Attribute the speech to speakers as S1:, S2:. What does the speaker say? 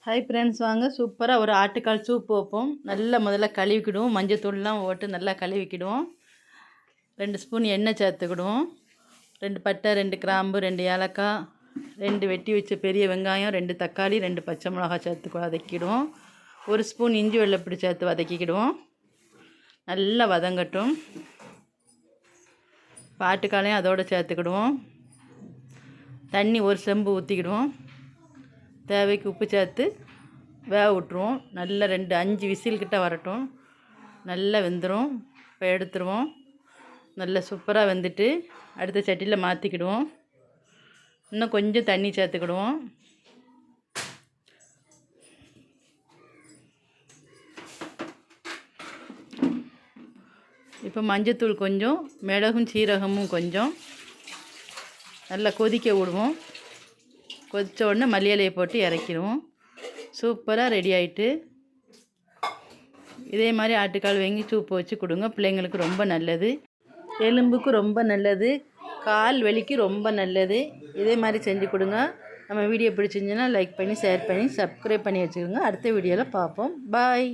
S1: Hi friends, வாங்க சூப்பராக ஒரு ஆட்டுக்கால் சூப் வைப்போம். நல்லா முதல்ல கழுவிக்கிடுவோம். மஞ்சத்தூள்லாம் போட்டு நல்லா கழுவிக்கிடுவோம். 2 ஸ்பூன் எண்ணெய் சேர்த்துக்கிடுவோம். 2 பட்டை, 2 கிராம்பு, 2 ஏலக்காய், 2 வெட்டி வச்ச பெரிய வெங்காயம், 2 தக்காளி, 2 பச்சை மிளகாய் சேர்த்து வதக்கிடுவோம். 1 ஸ்பூன் இஞ்சி வெள்ளைப்பூடி சேர்த்து வதக்கிக்கிடுவோம். நல்லா வதங்கட்டும். ஆட்டுக்காலையும் அதோடு சேர்த்துக்கிடுவோம். தண்ணி 1 செம்பு ஊற்றிக்கிடுவோம். தேவைக்கு உப்பு சேர்த்து வேக விட்ருவோம். நல்லா 5 விசில் கிட்ட வரட்டும். நல்லா வெந்துடும். இப்போ எடுத்துருவோம். நல்லா சூப்பராக வெந்துட்டு அடுத்த சட்டியில் மாற்றிக்கிடுவோம். இன்னும் கொஞ்சம் தண்ணி சேர்த்துக்கிடுவோம். இப்போ மஞ்சத்தூள் கொஞ்சம், மிளகும் சீரகமும் கொஞ்சம் நல்லா கொதிக்க விடுவோம். கொதித்த உடனே மல்லி இலையை போட்டு இறக்கிடுவோம். சூப்பராக ரெடி ஆகிட்டு. இதே மாதிரி ஆட்டுக்கால் வாங்கி சூப்பு வச்சு கொடுங்க. பிள்ளைங்களுக்கு ரொம்ப நல்லது, எலும்புக்கு ரொம்ப நல்லது, கால் வலிக்கு ரொம்ப நல்லது. இதே மாதிரி செஞ்சு கொடுங்க. நம்ம வீடியோ பிடிச்சிருந்துச்சுன்னா லைக் பண்ணி, ஷேர் பண்ணி, சப்ஸ்கிரைப் பண்ணி வச்சுக்கோங்க. அடுத்த வீடியோவில் பார்ப்போம். பாய்.